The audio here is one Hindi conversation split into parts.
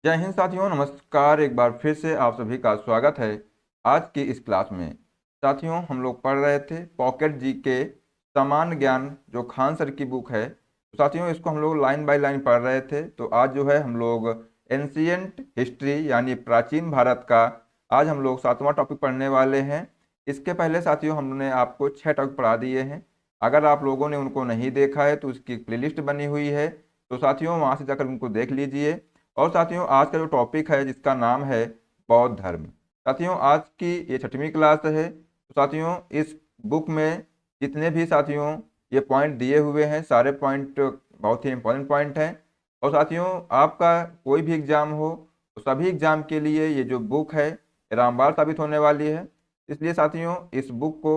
जय हिंद साथियों, नमस्कार। एक बार फिर से आप सभी का स्वागत है आज की इस क्लास में। साथियों, हम लोग पढ़ रहे थे पॉकेट जी के सामान्य ज्ञान, जो खान सर की बुक है। तो साथियों, इसको हम लोग लाइन बाय लाइन पढ़ रहे थे। तो आज जो है हम लोग एंशियंट हिस्ट्री यानी प्राचीन भारत का आज हम लोग 7वां टॉपिक पढ़ने वाले हैं। इसके पहले साथियों हमने आपको 6 टॉपिक पढ़ा दिए हैं। अगर आप लोगों ने उनको नहीं देखा है तो उसकी प्लेलिस्ट बनी हुई है, तो साथियों वहाँ से जाकर उनको देख लीजिए। और साथियों, आज का जो टॉपिक है जिसका नाम है बौद्ध धर्म। साथियों, आज की ये 6वीं क्लास है। तो साथियों, इस बुक में जितने भी साथियों ये पॉइंट दिए हुए हैं, सारे पॉइंट बहुत ही इंपॉर्टेंट पॉइंट हैं। और साथियों, आपका कोई भी एग्जाम हो तो सभी एग्जाम के लिए ये जो बुक है ये रामबाण साबित होने वाली है। इसलिए साथियों, इस बुक को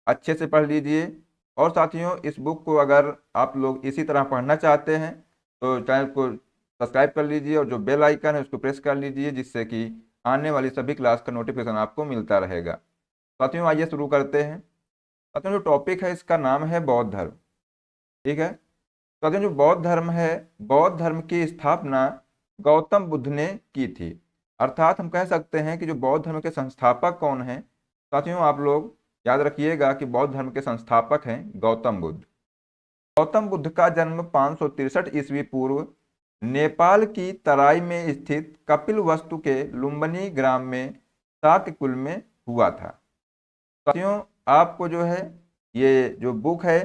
अच्छे से पढ़ लीजिए। और साथियों, इस बुक को अगर आप लोग इसी तरह पढ़ना चाहते हैं तो चैनल को सब्सक्राइब कर लीजिए और जो बेल आइकन है उसको प्रेस कर लीजिए, जिससे कि आने वाली सभी क्लास का नोटिफिकेशन आपको मिलता रहेगा। साथियों, आइए शुरू करते हैं। साथियों, जो टॉपिक है इसका नाम है बौद्ध धर्म। ठीक है। साथियों, जो बौद्ध धर्म है, बौद्ध धर्म की स्थापना गौतम बुद्ध ने की थी। अर्थात हम कह सकते हैं कि जो बौद्ध धर्म के संस्थापक कौन हैं। साथियों, आप लोग याद रखिएगा कि बौद्ध धर्म के संस्थापक हैं गौतम बुद्ध। गौतम बुद्ध का जन्म 563 ईस्वी पूर्व नेपाल की तराई में स्थित कपिलवस्तु के लुम्बिनी ग्राम में शाक्य कुल में हुआ था। साथियों, आपको जो है ये जो बुक है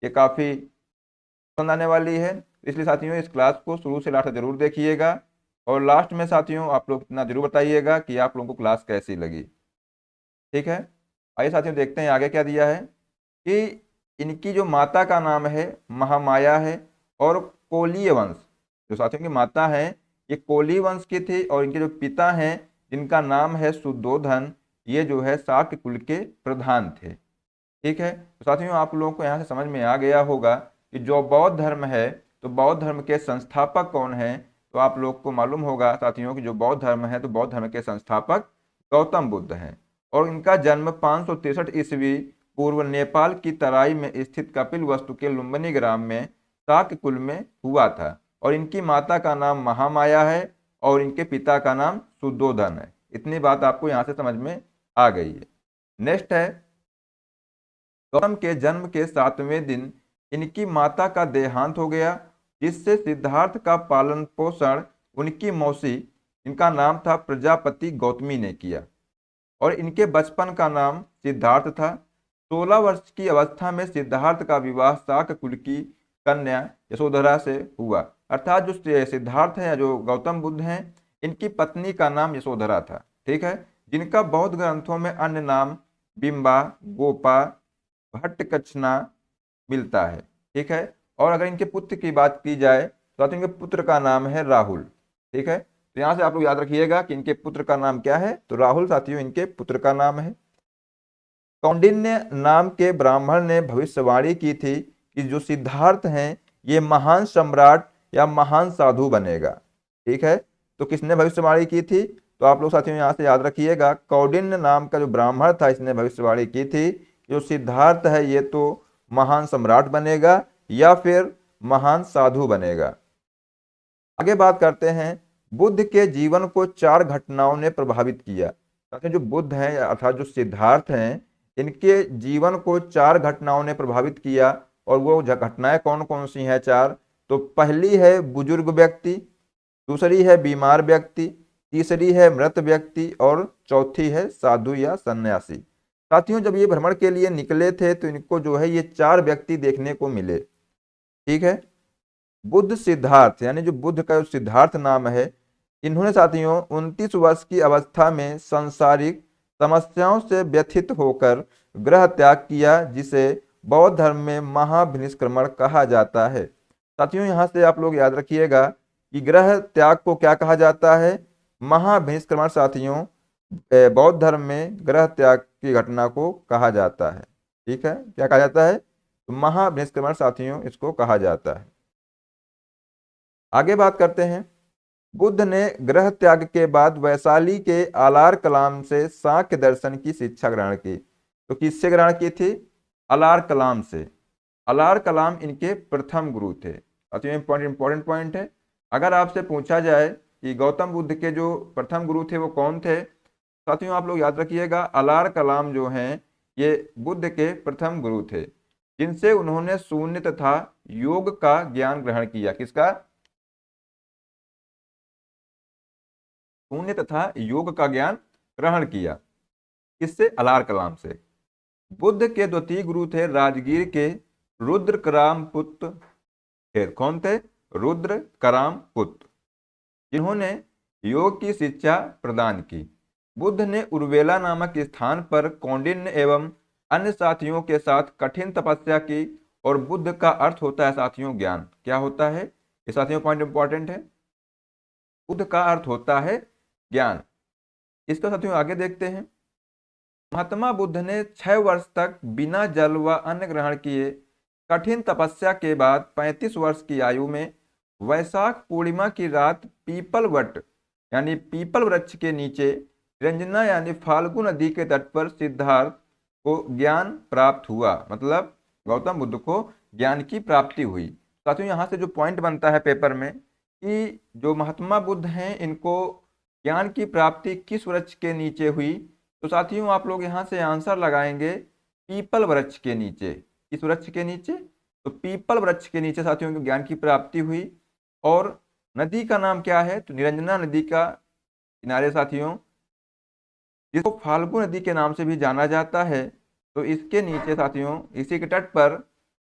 ये काफ़ी पसंद आने वाली है, इसलिए साथियों इस क्लास को शुरू से लास्ट तक जरूर देखिएगा। और लास्ट में साथियों आप लोग इतना जरूर बताइएगा कि आप लोगों को क्लास कैसी लगी। ठीक है। आइए साथियों देखते हैं आगे क्या दिया है कि इनकी जो माता का नाम है महामाया है। और कोलीय वंश, जो साथियों की माता है ये कोली वंश की थी। और इनके जो पिता हैं जिनका नाम है सुद्धोधन, ये जो है शाक्य कुल के प्रधान थे। ठीक है। तो साथियों, आप लोगों को यहाँ से समझ में आ गया होगा कि जो बौद्ध धर्म है, तो बौद्ध धर्म के संस्थापक कौन है। तो आप लोग को मालूम होगा साथियों कि जो बौद्ध धर्म है तो बौद्ध धर्म के संस्थापक गौतम बुद्ध हैं। और इनका जन्म 563 ईस्वी पूर्व नेपाल की तराई में स्थित कपिलवस्तु के लुम्बिनी ग्राम में शाक्य कुल में हुआ था। और इनकी माता का नाम महामाया है और इनके पिता का नाम शुद्धोधन है। इतनी बात आपको यहाँ से समझ में आ गई है। नेक्स्ट है, गौतम के जन्म के 7वें दिन इनकी माता का देहांत हो गया, जिससे सिद्धार्थ का पालन पोषण उनकी मौसी, इनका नाम था प्रजापति गौतमी ने किया। और इनके बचपन का नाम सिद्धार्थ था। 16 वर्ष की अवस्था में सिद्धार्थ का विवाह शाक्य कुल की कन्या यशोधरा से हुआ। अर्थात जो सिद्धार्थ है, जो गौतम बुद्ध हैं, इनकी पत्नी का नाम यशोधरा था। ठीक है। जिनका बौद्ध ग्रंथों में अन्य नाम बिंबा, गोपा, भट्टकचना मिलता है। ठीक है। और अगर इनके पुत्र की बात की जाए तो इनके पुत्र का नाम है राहुल। ठीक है। तो यहां से आप लोग याद रखिएगा कि इनके पुत्र का नाम क्या है, तो राहुल साथियों इनके पुत्र का नाम है। कौंडिन्य नाम के ब्राह्मण ने भविष्यवाणी की थी कि जो सिद्धार्थ हैं ये महान सम्राट या महान साधु बनेगा। ठीक है। तो किसने भविष्यवाणी की थी, तो आप लोग साथियों यहां से याद रखिएगा, कौंडिन्य नाम का जो ब्राह्मण था इसने भविष्यवाणी की थी जो सिद्धार्थ है ये तो महान सम्राट बनेगा या फिर महान साधु बनेगा। आगे बात करते हैं, बुद्ध के जीवन को 4 घटनाओं ने प्रभावित किया। साथियों, जो बुद्ध हैं अर्थात जो सिद्धार्थ हैं, इनके जीवन को 4 घटनाओं ने प्रभावित किया। और वो घटनाएं कौन कौन सी हैं 4, तो पहली है बुजुर्ग व्यक्ति, दूसरी है बीमार व्यक्ति, तीसरी है मृत व्यक्ति और चौथी है साधु या सन्यासी। साथियों, जब ये भ्रमण के लिए निकले थे तो इनको जो है ये 4 व्यक्ति देखने को मिले। ठीक है। बुद्ध सिद्धार्थ यानी जो बुद्ध का जो सिद्धार्थ नाम है, इन्होंने साथियों 29 वर्ष की अवस्था में सांसारिक समस्याओं से व्यथित होकर गृह त्याग किया, जिसे बौद्ध धर्म में महाभिनिष्क्रमण कहा जाता है। साथियों, यहाँ से आप लोग याद रखिएगा कि गृह त्याग को क्या कहा जाता है, महाभिनिष्क्रमण। साथियों, बौद्ध धर्म में गृह त्याग की घटना को कहा जाता है। ठीक है। क्या कहा जाता है, तो महाभिनिष्क्रमण साथियों इसको कहा जाता है। आगे बात करते हैं, बुद्ध ने गृह त्याग के बाद वैशाली के आलार कलाम से सांख्य दर्शन की शिक्षा ग्रहण की। तो किससे ग्रहण की थी, आलार कलाम से। आलार कलाम इनके प्रथम गुरु थे। साथियों, इंपॉर्टेंट पॉइंट है। अगर आपसे पूछा जाए कि गौतम बुद्ध के जो प्रथम गुरु थे वो कौन थे। साथियों आप लोग याद रखिएगा, अलार कलाम जो हैं ये बुद्ध के प्रथम गुरु थे, जिनसे उन्होंने शून्य तथा योग का ज्ञान ग्रहण किया। किसका? शून्य तथा योग का ज्ञान ग्रहण किया। किससे? अलार कलाम से। बुद्ध के द्वितीय गुरु थे राजगीर के रुद्र कराम पुत्र। फिर कौन थे? रुद्र कराम पुत्र, जिन्होंने योग की शिक्षा प्रदान की। बुद्ध ने उर्वेला नामक स्थान पर कौंडिन्य एवं अन्य साथियों के साथ कठिन तपस्या की। और बुद्ध का अर्थ होता है साथियों ज्ञान। क्या होता है ये साथियों? पॉइंट इंपॉर्टेंट है। बुद्ध का अर्थ होता है ज्ञान। इसको साथियों आगे देखते हैं। महात्मा बुद्ध ने 6 वर्ष तक बिना जल व अन्न ग्रहण किए कठिन तपस्या के बाद 35 वर्ष की आयु में वैशाख पूर्णिमा की रात पीपल वट यानी पीपल वृक्ष के नीचे रंजना यानी फाल्गु नदी के तट पर सिद्धार्थ को ज्ञान प्राप्त हुआ। मतलब गौतम बुद्ध को ज्ञान की प्राप्ति हुई। साथियों यहाँ से जो पॉइंट बनता है पेपर में कि जो महात्मा बुद्ध हैं इनको ज्ञान की प्राप्ति किस वृक्ष के नीचे हुई, तो साथियों आप लोग यहाँ से आंसर लगाएंगे पीपल वृक्ष के नीचे। किस वृक्ष के नीचे? तो पीपल वृक्ष के नीचे साथियों को ज्ञान की प्राप्ति हुई। और नदी का नाम क्या है? तो निरंजना नदी का किनारे साथियों, जिसको फाल्गु नदी के नाम से भी जाना जाता है, तो इसके नीचे साथियों इसी के तट पर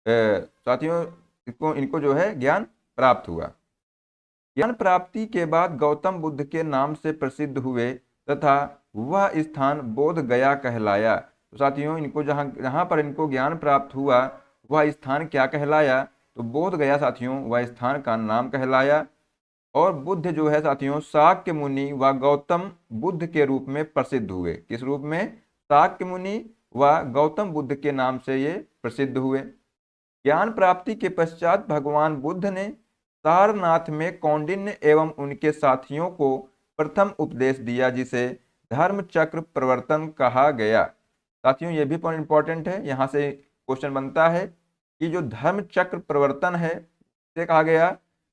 साथियों इनको जो है ज्ञान प्राप्त हुआ। ज्ञान प्राप्ति के बाद गौतम बुद्ध के नाम से प्रसिद्ध हुए तथा वह स्थान बोध गया कहलाया। तो साथियों इनको जहाँ पर इनको ज्ञान प्राप्त हुआ वह स्थान क्या कहलाया? तो बोध गया साथियों वह स्थान का नाम कहलाया। और बुद्ध जो है साथियों शाक्य मुनि व गौतम बुद्ध के रूप में प्रसिद्ध हुए। किस रूप में? शाक्य मुनि व गौतम बुद्ध के नाम से ये प्रसिद्ध हुए। ज्ञान प्राप्ति के पश्चात भगवान बुद्ध ने सारनाथ में कौंडिन्य एवं उनके साथियों को प्रथम उपदेश दिया, जिसे धर्म चक्र प्रवर्तन कहा गया। साथियों ये भी पॉइंट इंपॉर्टेंट है, यहाँ से क्वेश्चन बनता है कि जो धर्म चक्र प्रवर्तन है से कहा गया।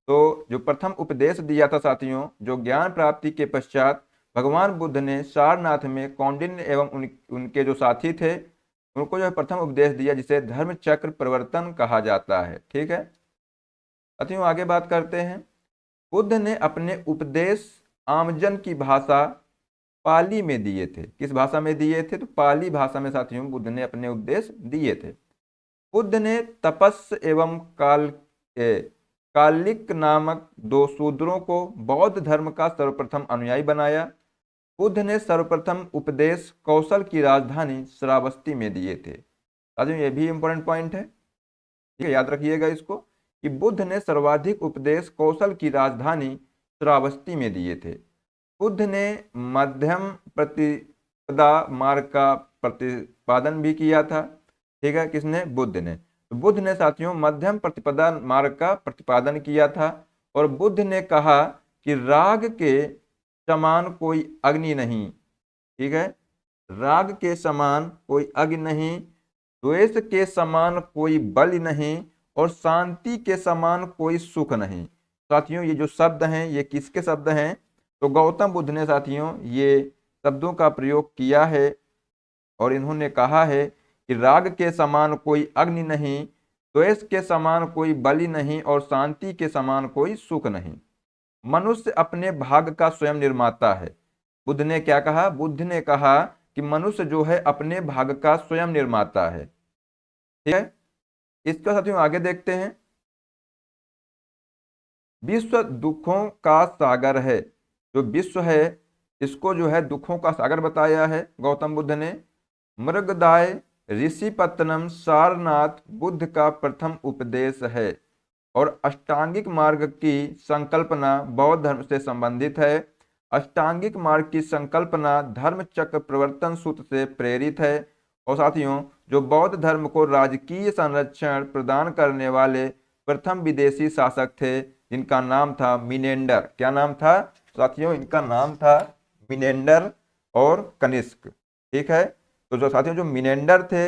तो जो प्रथम उपदेश दिया था साथियों, जो ज्ञान प्राप्ति के पश्चात भगवान बुद्ध ने सारनाथ में कौंडिन्य एवं उनके जो साथी थे उनको जो है प्रथम उपदेश दिया, जिसे धर्म चक्र प्रवर्तन कहा जाता है। ठीक है साथियों, आगे बात करते हैं। बुद्ध ने अपने उपदेश आमजन की भाषा पाली में दिए थे। किस भाषा में दिए थे? तो पाली भाषा में साथियों बुद्ध ने अपने उपदेश दिए थे। बुद्ध ने तपस्स एवं कालिक नामक 2 शूद्रों को बौद्ध धर्म का सर्वप्रथम अनुयायी बनाया। बुद्ध ने सर्वप्रथम उपदेश कौशल की राजधानी श्रावस्ती में दिए थे। साथियों ये भी इंपॉर्टेंट पॉइंट है, ठीक है, याद रखिएगा इसको कि बुद्ध ने सर्वाधिक उपदेश कौशल की राजधानी श्रावस्ती में दिए थे। बुद्ध ने मध्यम प्रतिपदा मार्ग का प्रतिपादन भी किया था। ठीक है, किसने? बुद्ध ने। तो बुद्ध ने साथियों मध्यम प्रतिपदा मार्ग का प्रतिपादन किया था। और बुद्ध ने कहा कि राग के समान कोई अग्नि नहीं। ठीक है, राग के समान कोई अग्नि नहीं, द्वेष के समान कोई बल नहीं, और शांति के समान कोई सुख नहीं। साथियों ये जो शब्द हैं ये किसके शब्द हैं? तो गौतम बुद्ध ने साथियों ये शब्दों का प्रयोग किया है और इन्होंने कहा है कि राग के समान कोई अग्नि नहीं, द्वेष के समान कोई बलि नहीं, और शांति के समान कोई सुख नहीं। मनुष्य अपने भाग्य का स्वयं निर्माता है। बुद्ध ने क्या कहा? बुद्ध ने कहा कि मनुष्य जो है अपने भाग्य का स्वयं निर्माता है। ठीक है, इसका साथियों आगे देखते हैं। विश्व दुखों का सागर है। जो विश्व है इसको जो है दुखों का सागर बताया है गौतम बुद्ध ने। मृगदाय ऋषिपत्तनम सारनाथ बुद्ध का प्रथम उपदेश है। और अष्टांगिक मार्ग की संकल्पना बौद्ध धर्म से संबंधित है। अष्टांगिक मार्ग की संकल्पना धर्म चक्र प्रवर्तन सूत्र से प्रेरित है। और साथियों जो बौद्ध धर्म को राजकीय संरक्षण प्रदान करने वाले प्रथम विदेशी शासक थे, जिनका नाम था मिनेंडर। क्या नाम था साथियों? इनका नाम था मिनेंडर और कनिष्क। ठीक है, तो जो साथियों जो मिनेंडर थे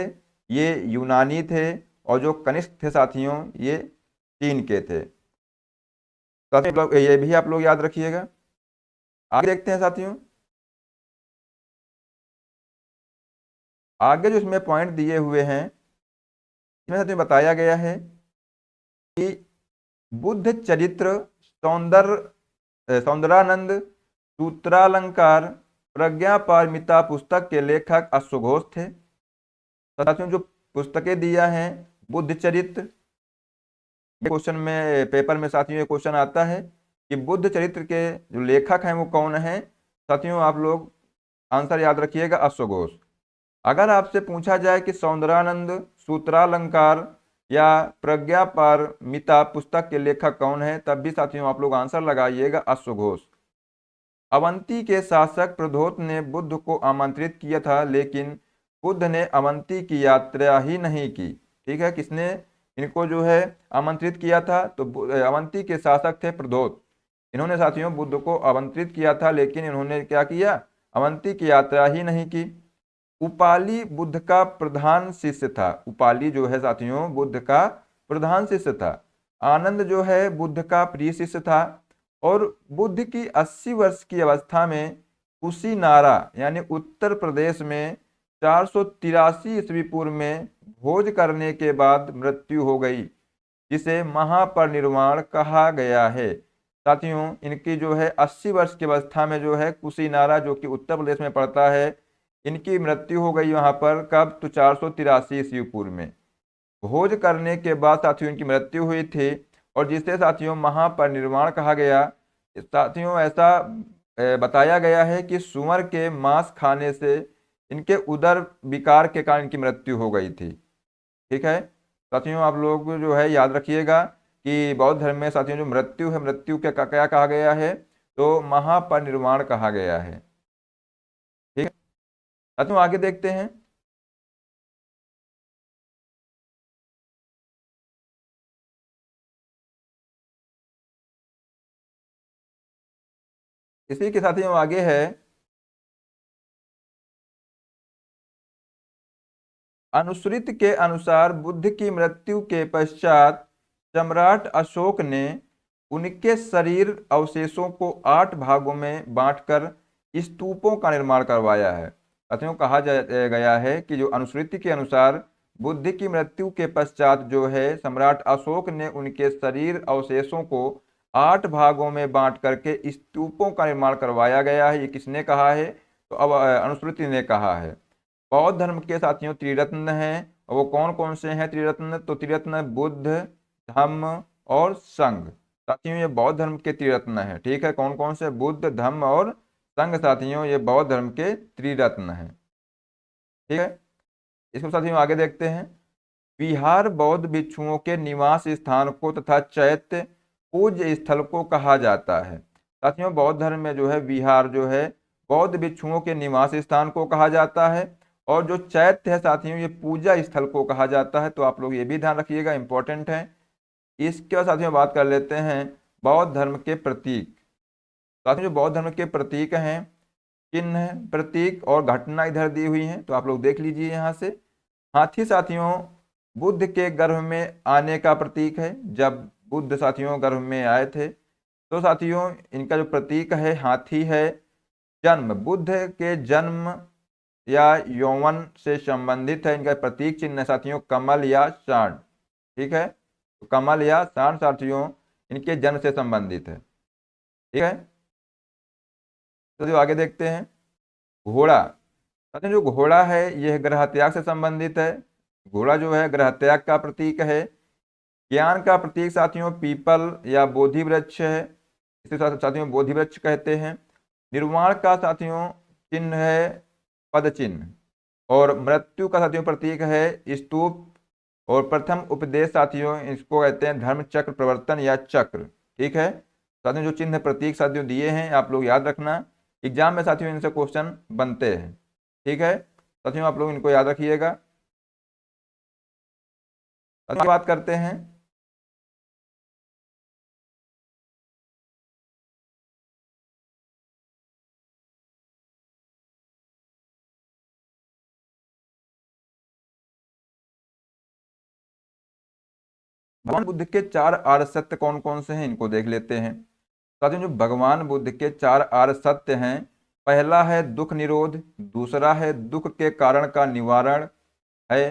ये यूनानी थे और जो कनिष्क थे साथियों ये चीन के थे। साथियों ये भी आप लोग याद रखिएगा। आगे देखते हैं साथियों। आगे जो इसमें पॉइंट दिए हुए हैं, इसमें साथियों बताया गया है कि बुद्ध चरित्र, सौंदरानंद, सूत्रालंकार, प्रज्ञापारमिता पुस्तक के लेखक अश्वघोष थे। तो साथियों जो पुस्तकें दिया है, बुद्ध चरित्र, क्वेश्चन में पेपर में साथियों ये क्वेश्चन आता है कि बुद्ध चरित्र के जो लेखक हैं वो कौन है। साथियों आप लोग आंसर याद रखिएगा, अश्वघोष। अगर आपसे पूछा जाए कि सौंदरानंद, सूत्रालंकार या प्रज्ञापारमिता पुस्तक के लेखक कौन है, तब भी साथियों आप लोग आंसर लगाइएगा, अश्वघोष। अवंती के शासक प्रद्योत ने बुद्ध को आमंत्रित किया था, लेकिन बुद्ध ने अवंती की यात्रा ही नहीं की। ठीक है, किसने इनको जो है आमंत्रित किया था? तो अवंती के शासक थे प्रद्योत। इन्होंने साथियों बुद्ध को आमंत्रित किया था, लेकिन इन्होंने क्या किया? अवंती की यात्रा ही नहीं की। उपाली बुद्ध का प्रधान शिष्य था। उपाली जो है साथियों बुद्ध का प्रधान शिष्य था। आनंद जो है बुद्ध का प्रिय शिष्य था। और बुद्ध की 80 वर्ष की अवस्था में कुशीनारा यानी उत्तर प्रदेश में 483 ईस्वी पूर्व में भोज करने के बाद मृत्यु हो गई, जिसे महापरिनिर्वाण कहा गया है। साथियों इनकी जो है 80 वर्ष की अवस्था में जो है कुशीनारा, जो कि उत्तर प्रदेश में पड़ता है, इनकी मृत्यु हो गई वहां पर। कब? तो 483 ईस्वी पूर्व में भोज करने के बाद साथियों इनकी मृत्यु हुई थी, और जिसे साथियों महापरिनिर्वाण कहा गया। साथियों ऐसा बताया गया है कि सुअर के मांस खाने से इनके उदर विकार के कारण इनकी मृत्यु हो गई थी। ठीक है साथियों, आप लोग जो है याद रखिएगा कि बौद्ध धर्म में साथियों जो मृत्यु है, मृत्यु के क्या कहा गया है? तो महापरिनिर्वाण कहा गया है। ठीक है साथियों, आगे देखते हैं। इसी के साथियों आगे है, अनुश्रुति के अनुसार बुद्ध की मृत्यु के पश्चात सम्राट अशोक ने उनके शरीर अवशेषों को 8 भागों में बांटकर स्तूपों का निर्माण करवाया है। साथियों कहा गया है कि जो अनुश्रुति के अनुसार बुद्ध की मृत्यु के पश्चात जो है सम्राट अशोक ने उनके शरीर अवशेषों को 8 भागों में बांट करके स्तूपों का निर्माण करवाया गया है। ये किसने कहा है? तो अब अनुश्रुति ने कहा है। बौद्ध धर्म के साथियों त्रिरत्न हैं, और वो कौन कौन से हैं त्रिरत्न? तो त्रिरत्न बुद्ध, धम्म और संघ। साथियों ये बौद्ध धर्म के त्रिरत्न हैं। ठीक है, कौन कौन से? बुद्ध, धम्म और संघ। साथियों ये बौद्ध धर्म के त्रिरत्न हैं। ठीक है, इसको साथियों आगे देखते हैं। विहार बौद्ध भिक्षुओं के निवास स्थान को तथा चैत्य पूज्य स्थल को कहा जाता है। साथियों बौद्ध धर्म में जो है विहार जो है बौद्ध भिक्षुओं के निवास स्थान को कहा जाता है, और जो चैत्य है साथियों ये पूजा स्थल को कहा जाता है। तो आप लोग ये भी ध्यान रखिएगा, इंपॉर्टेंट है। इसके बाद साथियों बात कर लेते हैं बौद्ध धर्म के प्रतीक। साथियों जो बौद्ध धर्म के प्रतीक हैं, चिन्ह, प्रतीक और घटना इधर दी हुई हैं, तो आप लोग देख लीजिए यहाँ से। हाथी साथियों बुद्ध के गर्भ में आने का प्रतीक है। जब बुद्ध साथियों गर्भ में आए थे, तो साथियों इनका जो प्रतीक है हाथी है। जन्म, बुद्ध के जन्म या यौवन से संबंधित है। इनका प्रतीक चिन्ह है साथियों कमल या सांड। ठीक है, तो कमल या सांड साथियों इनके जन्म से संबंधित है। ठीक है, तो जो आगे देखते हैं घोड़ा। साथियों जो घोड़ा है यह ग्रह त्याग से संबंधित है। घोड़ा जो है ग्रह त्याग का प्रतीक है। ज्ञान का प्रतीक साथियों पीपल या बोधि वृक्ष है, इसे साथियों बोधि वृक्ष कहते हैं। निर्वाण का साथियों चिन्ह है पद चिन्ह, और मृत्यु का साथियों प्रतीक है स्तूप। और प्रथम उपदेश साथियों इसको कहते हैं धर्म चक्र प्रवर्तन या चक्र। ठीक है, साथियों जो चिन्ह प्रतीक साथियों दिए हैं आप लोग याद रखना, एग्जाम में साथियों इनसे क्वेश्चन बनते हैं। ठीक है साथियों, आप लोग इनको याद रखिएगा। बात करते हैं भगवान बुद्ध के 4 आर्य सत्य कौन कौन से हैं, इनको देख लेते हैं। साथियों जो भगवान बुद्ध के 4 आर्य सत्य हैं, पहला है दुख निरोध, दूसरा है दुख के कारण का निवारण है,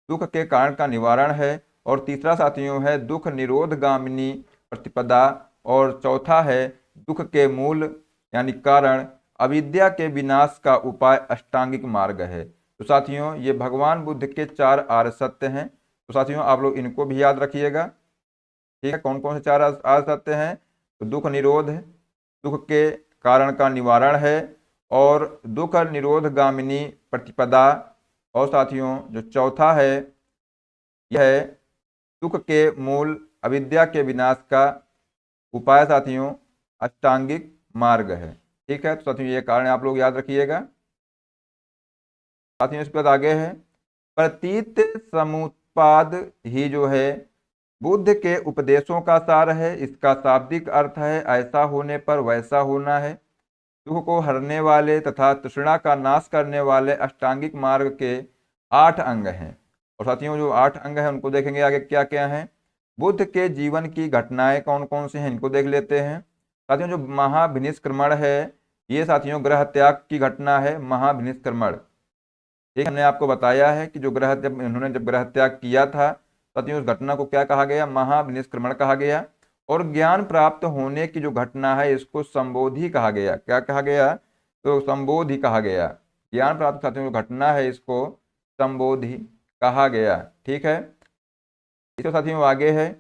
दुख के कारण का निवारण है, और तीसरा साथियों है दुख निरोध गामिनी प्रतिपदा, और चौथा है दुख के मूल यानी कारण अविद्या के विनाश का उपाय अष्टांगिक मार्ग है। तो साथियों ये भगवान बुद्ध के 4 आर्य सत्य हैं। तो साथियों आप लोग इनको भी याद रखिएगा। ठीक है, कौन कौन से 4 आर्य सत्य हैं? तो दुख निरोध है, दुख के कारण का निवारण है, और दुख निरोध गामिनी प्रतिपदा, और साथियों जो चौथा है यह है दुख के मूल अविद्या के विनाश का उपाय साथियों अष्टांगिक मार्ग है। ठीक है, तो साथियों ये कारण आप लोग याद रखिएगा। साथियों इसके बाद आगे है प्रतीत समुत्पाद ही जो है बुद्ध के उपदेशों का सार है। इसका शाब्दिक अर्थ है ऐसा होने पर वैसा होना है। दुख को हरने वाले तथा तृष्णा का नाश करने वाले अष्टांगिक मार्ग के 8 अंग हैं। और साथियों जो 8 अंग हैं उनको देखेंगे आगे क्या क्या हैं। बुद्ध के जीवन की घटनाएं कौन कौन सी हैं इनको देख लेते हैं। साथियों जो महाभिनिष्क्रमण है, ये साथियों ग्रह त्याग की घटना है, महाभिनिष्क्रमण। ठीक, हमने आपको बताया है कि जो जब ग्रह त्याग किया था, साथियों उस घटना को क्या कहा गया? महाविनिष्क्रमण कहा गया। और ज्ञान प्राप्त होने की जो घटना है इसको संबोधि कहा गया। क्या कहा गया? तो संबोधि कहा गया। ज्ञान प्राप्त साथियों जो घटना है इसको संबोधि कहा गया। ठीक है, इसके साथियों आगे है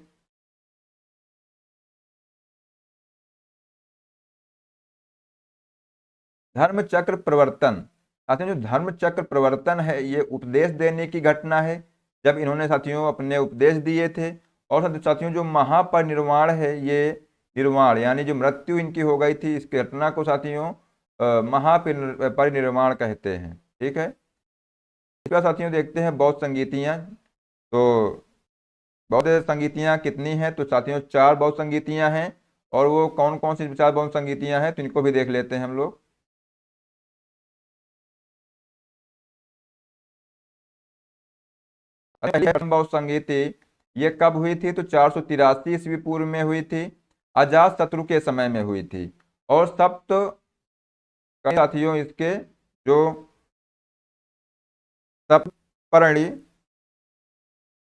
धर्म चक्र प्रवर्तन। साथियों जो धर्म चक्र प्रवर्तन है ये उपदेश देने की घटना है, जब इन्होंने साथियों अपने उपदेश दिए थे। और साथियों जो महापरिनिर्वाण है, ये निर्वाण यानी जो मृत्यु इनकी हो गई थी, इस घटना को साथियों महापरिनिर्वाण कहते हैं। ठीक है, इसके बाद साथियों देखते हैं बौद्ध संगीतियाँ। तो बौद्ध संगीतियाँ कितनी हैं? तो साथियों 4 बौद्ध संगीतियाँ हैं। और वो कौन कौन सी 4 बौद्ध संगीतियाँ हैं तो इनको भी देख लेते हैं हम लोग। प्रथम बौद्ध संगीति ये कब हुई थी? तो 483 ईस्वी पूर्व में हुई थी, अजात शत्रु के समय में हुई थी। और सप्त कई साथियों इसके जो सप्तपर्णी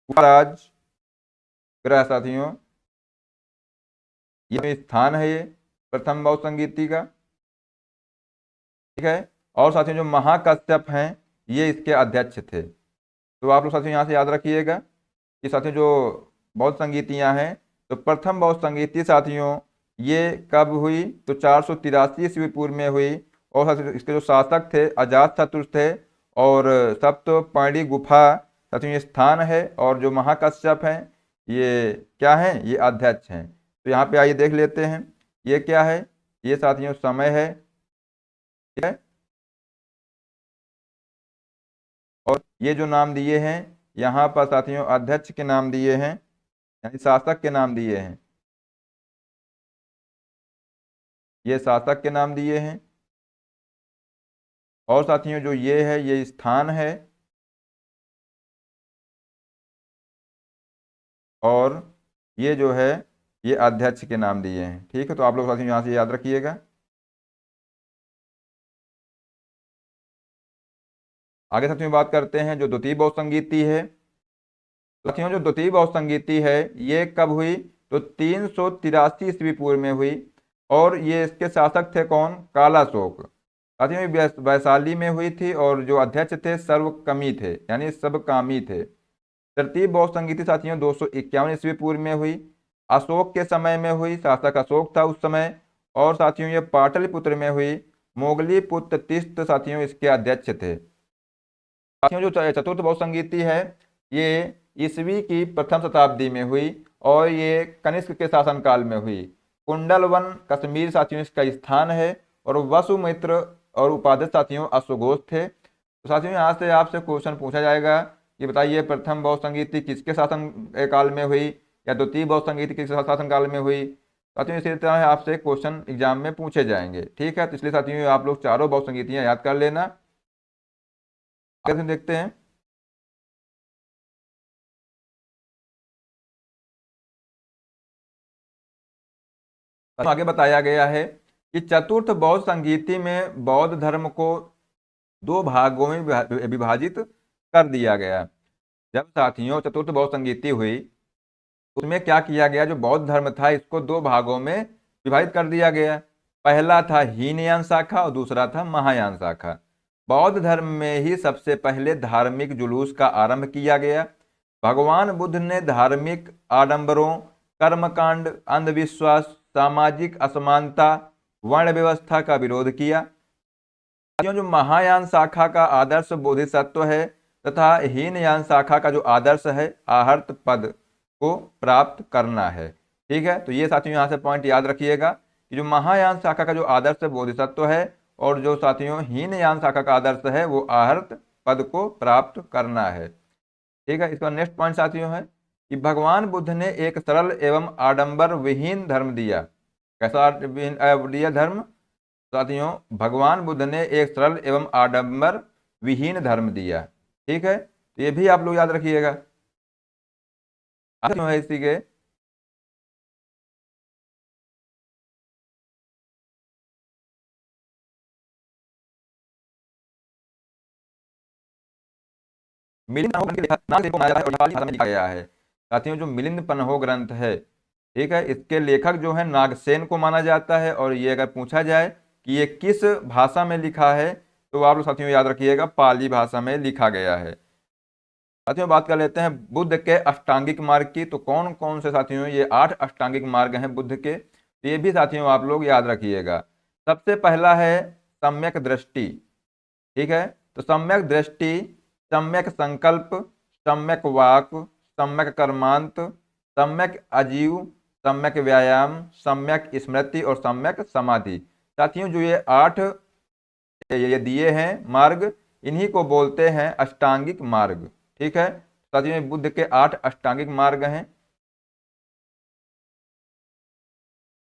राज ग्रह साथियों ये स्थान है, ये प्रथम बौद्ध संगीति का। ठीक है, और साथियों जो महाकश्यप हैं ये इसके अध्यक्ष थे। तो आप लोग साथियों यहाँ से याद रखिएगा कि साथियों जो बौद्ध संगीतियाँ हैं, तो प्रथम बौद्ध संगीति साथियों ये कब हुई? तो 483 ईस्वी पूर्व में हुई। और साथियों इसके जो शासक थे अजात शत्रु थे। और सप्तपर्णी गुफा साथियों ये स्थान है, और जो महाकश्यप हैं ये क्या हैं? ये अध्यक्ष हैं। तो यहाँ पे आइए देख लेते हैं ये क्या है। ये साथियों समय है। ठीक है, और ये जो नाम दिए हैं यहाँ पर साथियों अध्यक्ष के नाम दिए हैं, यानी शासक के नाम दिए हैं। ये शासक के नाम दिए हैं। और साथियों जो ये है ये स्थान है, और ये जो है ये अध्यक्ष के नाम दिए हैं। ठीक है, तो आप लोग साथियों यहाँ से याद रखिएगा। आगे साथियों बात करते हैं जो द्वितीय बौद्ध संगीति है। साथियों जो द्वितीय बौद्ध संगीति है ये कब हुई? तो 383 ईस्वी पूर्व में हुई। और ये इसके शासक थे कौन? कालाशोक। साथियों ये वैशाली में हुई थी, और जो अध्यक्ष थे सर्वकमी थे यानी सबकामी थे। तृतीय बौद्ध संगीति साथियों 251 ईस्वी पूर्व में हुई, अशोक के समय में हुई, शासक अशोक था उस समय। और साथियों ये पाटलिपुत्र में हुई, मोगली पुत्र तिस्त साथियों इसके अध्यक्ष थे। साथियों जो चतुर्थ बौद्ध संगीति है ये ईसवी की प्रथम शताब्दी में हुई, और ये कनिष्क के शासनकाल में हुई। कुंडलवन कश्मीर साथियों इसका स्थान है, और वसुमित्र और उपाध्यक्ष साथियों अश्वघोष थे। तो साथियों यहाँ से आपसे क्वेश्चन पूछा जाएगा कि बताइए प्रथम बौद्ध संगीति किसके शासन काल में हुई, या द्वितीय बौद्ध संगीति किस शासन काल में हुई। साथियों इसी तरह आपसे क्वेश्चन एग्जाम में पूछे जाएंगे। ठीक है, तो इसलिए साथियों आप लोग चारों बौद्ध संगीतियाँ याद कर लेना। आगे देखते हैं तो आगे बताया गया है कि चतुर्थ बौद्ध संगीति में बौद्ध धर्म को दो भागों में विभाजित कर दिया गया। जब साथियों चतुर्थ बौद्ध संगीति हुई, उसमें क्या किया गया, जो बौद्ध धर्म था इसको दो भागों में विभाजित कर दिया गया। पहला था हीनयान शाखा और दूसरा था महायान शाखा। बौद्ध धर्म में ही सबसे पहले धार्मिक जुलूस का आरंभ किया गया। भगवान बुद्ध ने धार्मिक आडंबरों, कर्मकांड, अंधविश्वास, सामाजिक असमानता, वर्ण व्यवस्था का विरोध किया। जो महायान शाखा का आदर्श बोधिसत्व है तथा हीनयान शाखा का जो आदर्श है आहर्त पद को प्राप्त करना है। ठीक है, तो ये साथियों यहाँ से पॉइंट याद रखिएगा कि जो महायान शाखा का जो आदर्श बोधिसत्व है और जो साथियों हीनयान शाखा का आदर्श है वो आहर्त पद को प्राप्त करना है। ठीक है, इसका नेक्स्ट पॉइंट साथियों है कि भगवान बुद्ध ने एक सरल एवं आडंबर विहीन धर्म दिया। कैसा दिया धर्म साथियों? भगवान बुद्ध ने एक सरल एवं आडंबर विहीन धर्म दिया। ठीक है, तो ये भी आप लोग याद रखिएगा। है इसी के मिलिंद भाषा में लिखा गया है। साथियों जो मिलिंद पन्हो ग्रंथ है, ठीक है, इसके लेखक जो है नागसेन को माना जाता है। और ये अगर पूछा जाए कि ये किस भाषा में लिखा है तो आप लोग साथियों याद रखिएगा पाली भाषा में लिखा गया है। साथियों बात कर लेते हैं बुद्ध के अष्टांगिक मार्ग की। तो कौन कौन से साथियों ये 8 अष्टांगिक मार्ग हैं बुद्ध के, तो ये भी साथियों आप लोग याद रखिएगा। सबसे पहला है सम्यक दृष्टि। ठीक है, तो सम्यक दृष्टि, सम्यक संकल्प, सम्यक वाक, सम्यक कर्मांत, सम्यक आजीव, सम्यक व्यायाम, सम्यक स्मृति और सम्यक समाधि। साथियों जो ये 8 ये दिए हैं मार्ग, इन्हीं को बोलते हैं अष्टांगिक मार्ग। ठीक है, साथियों बुद्ध के 8 अष्टांगिक मार्ग हैं।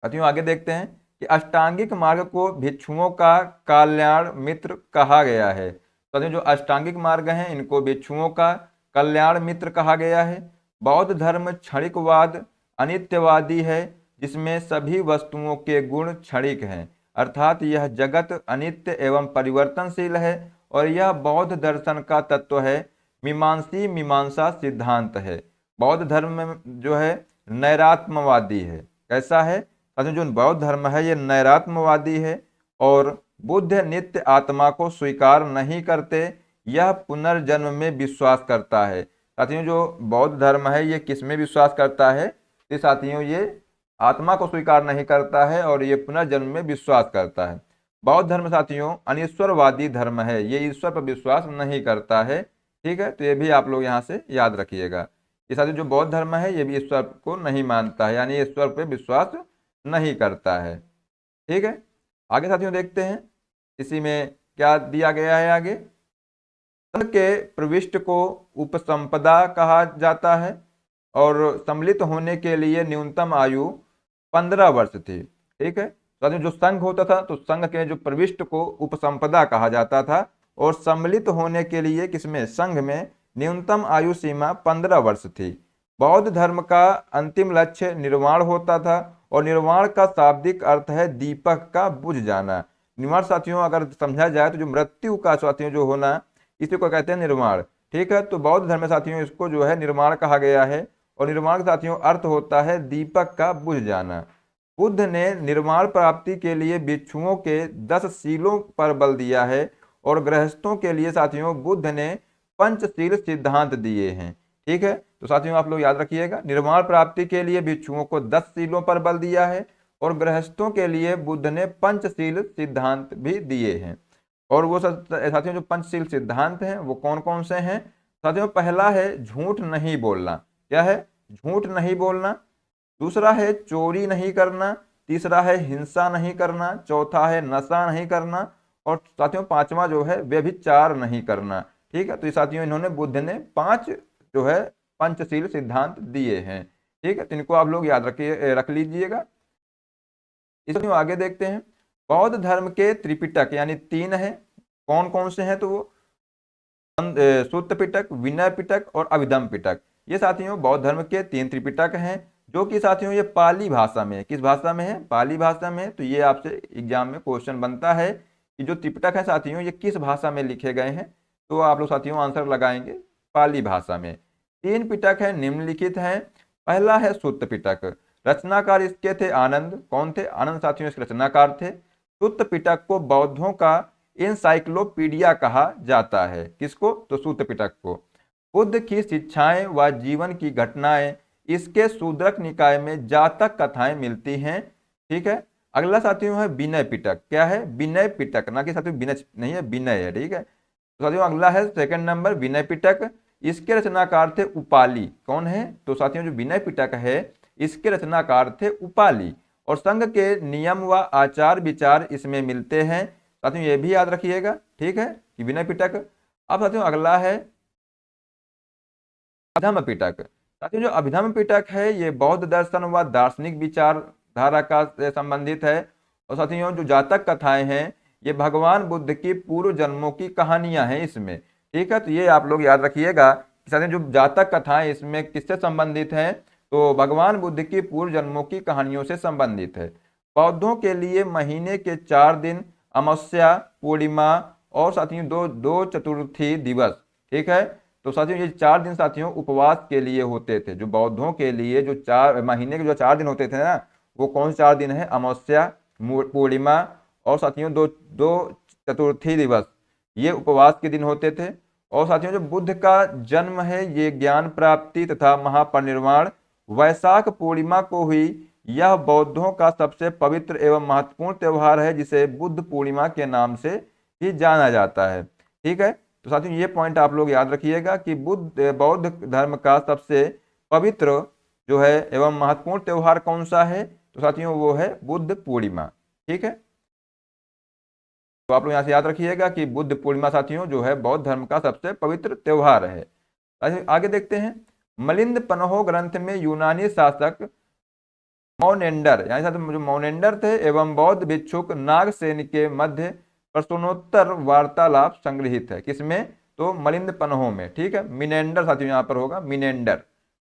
साथियों आगे देखते हैं कि अष्टांगिक मार्ग को भिक्षुओं का कल्याण मित्र कहा गया है। साथियों जो अष्टांगिक मार्ग हैं इनको भिक्षुओं का कल्याण मित्र कहा गया है। बौद्ध धर्म क्षणिकवाद अनित्यवादी है, जिसमें सभी वस्तुओं के गुण क्षणिक हैं, अर्थात यह जगत अनित्य एवं परिवर्तनशील है। और यह बौद्ध दर्शन का तत्व है, मीमांसी मीमांसा सिद्धांत है। बौद्ध धर्म में जो है नैरात्मवादी है। कैसा है? जो बौद्ध धर्म है ये नैरात्मवादी है और बुद्ध नित्य आत्मा को स्वीकार नहीं करते, यह पुनर्जन्म में विश्वास करता है। साथियों जो बौद्ध धर्म है ये किस में विश्वास करता है? तो साथियों ये आत्मा को स्वीकार नहीं करता है और ये पुनर्जन्म में विश्वास करता है। बौद्ध धर्म साथियों अनिश्वरवादी धर्म है, ये ईश्वर पर विश्वास नहीं करता है। ठीक है, तो ये भी आप लोग यहाँ से याद रखिएगा। ये साथियों जो बौद्ध धर्म है ये भी ईश्वर को नहीं मानता है, यानी ईश्वर पर विश्वास नहीं करता है। ठीक है, आगे साथियों देखते हैं इसी में क्या दिया गया है। आगे संघ के प्रविष्ट को उपसंपदा कहा जाता है और सम्मिलित होने के लिए न्यूनतम आयु 15 वर्ष थी। ठीक है, साथियों जो संघ होता था तो संघ के जो प्रविष्ट को उपसंपदा कहा जाता था और सम्मिलित होने के लिए किसमें? संघ में न्यूनतम आयु सीमा 15 वर्ष थी। बौद्ध धर्म का अंतिम लक्ष्य निर्वाण होता था और निर्वाण का शाब्दिक अर्थ है दीपक का बुझ जाना। निर्वाण साथियों अगर समझा जाए तो जो मृत्यु का साथियों जो होना, इसी को कहते हैं निर्वाण। ठीक है, तो बौद्ध धर्म में साथियों इसको जो है निर्वाण कहा गया है और निर्वाण का साथियों अर्थ होता है दीपक का बुझ जाना। बुद्ध ने निर्वाण प्राप्ति के लिए भिक्षुओं के 10 शीलों पर बल दिया है और गृहस्थों के लिए साथियों बुद्ध ने पंचशील सिद्धांत दिए हैं। ठीक है, तो साथियों आप लोग याद रखिएगा निर्वाण प्राप्ति के लिए भिक्षुओं को 10 शीलों पर बल दिया है और गृहस्थों के लिए बुद्ध ने पंचशील सिद्धांत भी दिए हैं। और वो साथियों जो पंचशील सिद्धांत हैं वो कौन कौन से हैं? साथियों पहला है झूठ नहीं बोलना। क्या है? झूठ नहीं बोलना। दूसरा है चोरी नहीं करना। तीसरा है हिंसा नहीं करना। चौथा है नशा नहीं करना और साथियों पांचवा जो है व्यभिचार नहीं करना। ठीक है, तो साथियों इन्होंने बुद्ध ने 5 जो है पंचशील सिद्धांत दिए हैं। ठीक है, तो इनको आप लोग याद रख लीजिएगा। इसमें आगे देखते हैं बौद्ध धर्म के त्रिपिटक यानी 3 है। कौन कौन से हैं? तो वो सूत्र पिटक, विनय पिटक और अभिधम पिटक। ये साथियों बौद्ध धर्म के 3 त्रिपिटक हैं जो कि साथियों ये पाली भाषा में है। किस भाषा में है? पाली भाषा में। तो ये आपसे एग्जाम में क्वेश्चन बनता है कि जो त्रिपिटक है साथियों ये किस भाषा में लिखे गए हैं, तो आप लोग साथियों आंसर लगाएंगे पाली भाषा में। 3 पिटक है, निम्नलिखित हैं। पहला है सुत्त पिटक, रचनाकार इसके थे आनंद। कौन थे? आनंद साथियों इसके रचनाकार थे। सुत्त पिटक को बौद्धों का इंसाइक्लोपीडिया कहा जाता है। किसको? तो सुत्त पिटक को। बुद्ध की शिक्षाएं व जीवन की घटनाएं इसके शूद्रक निकाय में जातक कथाएं मिलती हैं। ठीक है। अगला साथियों है विनय पिटक। क्या है? विनय पिटक, ना कि साथियों विनय नहीं है, विनय है। ठीक है। तो साथियों अगला है सेकंड नंबर विनय पिटक। इसके रचनाकार थे उपाली। कौन है? तो साथियों जो विनय पिटक है इसके रचनाकार थे उपाली, और संघ के नियम व आचार विचार इसमें मिलते हैं। साथियों ये भी याद रखिएगा। ठीक है कि विनय पिटक। अब साथियों अगला है अभिधम्म पिटक। साथियों जो अभिधम्म पिटक है ये बौद्ध दर्शन व दार्शनिक विचारधारा का से संबंधित है। और साथियों जो जातक कथाएं हैं ये भगवान बुद्ध की पूर्व जन्मों की कहानियां हैं इसमें। ठीक है। तो ये आप लोग याद रखिएगा कि साथियों जो जातक कथाएं इसमें किससे संबंधित हैं, तो भगवान बुद्ध की पूर्व जन्मों की कहानियों से संबंधित है। बौद्धों के लिए महीने के 4 दिन अमावस्या, पूर्णिमा और साथियों दो चतुर्थी दिवस। ठीक है। तो साथियों ये 4 दिन साथियों उपवास के लिए होते थे। जो बौद्धों के लिए जो 4 महीने के जो 4 दिन होते थे ना, वो कौन से 4 दिन है? अमावस्या, पूर्णिमा और साथियों दो चतुर्थी दिवस, ये उपवास के दिन होते थे। और साथियों जो बुद्ध का जन्म है ये ज्ञान प्राप्ति तथा महापरिनिर्वाण वैशाख पूर्णिमा को हुई। यह बौद्धों का सबसे पवित्र एवं महत्वपूर्ण त्यौहार है, जिसे बुद्ध पूर्णिमा के नाम से ही जाना जाता है। ठीक है। तो साथियों ये पॉइंट आप लोग याद रखिएगा कि बौद्ध धर्म का सबसे पवित्र जो है एवं महत्वपूर्ण त्यौहार कौन सा है, तो साथियों वो है बुद्ध पूर्णिमा। ठीक है। तो आप लोग यहाँ से याद रखिएगा कि बुद्ध पूर्णिमा साथियों जो है बौद्ध धर्म का सबसे पवित्र त्यौहार है। आगे देखते हैं। मिलिंद पन्हो ग्रंथ में यूनानी शासक मौनेंडर, यानी साथियों जो मौनेंडर थे एवं बौद्ध भिक्षुक नागसेन के मध्य प्रश्नोत्तर वार्तालाप संग्रहित है। किसमें? तो मिलिंद पन्हो में। ठीक है। मिनेंडर साथियों यहाँ पर होगा, मिनेंडर।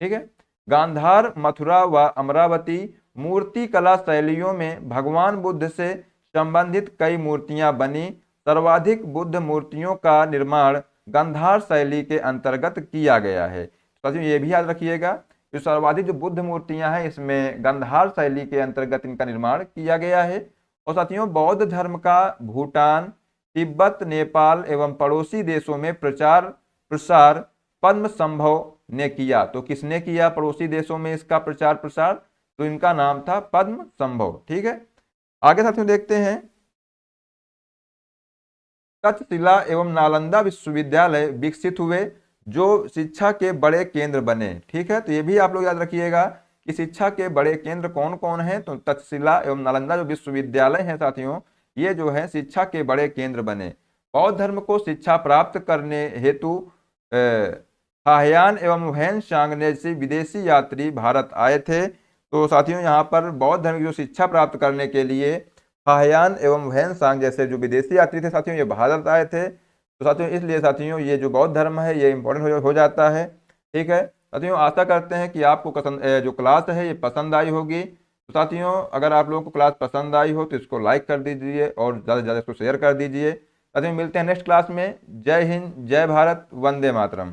ठीक है। गांधार, मथुरा व अमरावती मूर्ति कला शैलियों में भगवान बुद्ध से संबंधित कई मूर्तियां बनी। सर्वाधिक बुद्ध मूर्तियों का निर्माण गांधार शैली के अंतर्गत किया गया है। साथियों ये भी याद रखिएगा, जो सर्वाधिक जो बुद्ध मूर्तियां हैं इसमें गांधार शैली के अंतर्गत इनका निर्माण किया गया है। और साथियों बौद्ध धर्म का भूटान, तिब्बत, नेपाल एवं पड़ोसी देशों में प्रचार प्रसार पद्मसंभव ने किया। तो किसने किया पड़ोसी देशों में इसका प्रचार प्रसार? तो इनका नाम था पद्मसंभव। ठीक है। आगे साथियों देखते हैं। तक्षशिला एवं नालंदा विश्वविद्यालय विकसित हुए जो शिक्षा के बड़े केंद्र बने। ठीक है। तो ये भी आप लोग याद रखिएगा कि शिक्षा के बड़े केंद्र कौन कौन हैं, तो तक्षशिला एवं नालंदा जो विश्वविद्यालय हैं साथियों ये जो है शिक्षा के बड़े केंद्र बने। बौद्ध धर्म को शिक्षा प्राप्त करने हेतु हाह्यान एवं वुहेनसांग जैसे विदेशी यात्री भारत आए थे। तो साथियों यहाँ पर बौद्ध धर्म की जो शिक्षा प्राप्त करने के लिए हाह्यान एवं वुहेनसांग जैसे जो विदेशी यात्री थे साथियों ये भारत आए थे। तो साथियों इसलिए साथियों ये जो बौद्ध धर्म है ये इंपॉर्टेंट हो जाता है। ठीक है। साथियों आशा करते हैं कि आपको जो क्लास है ये पसंद आई होगी। तो साथियों अगर आप लोगों को क्लास पसंद आई हो तो इसको लाइक कर दीजिए और ज़्यादा से ज़्यादा इसको शेयर कर दीजिए। साथियों मिलते हैं नेक्स्ट क्लास में। जय हिंद, जय भारत, वंदे मातरम।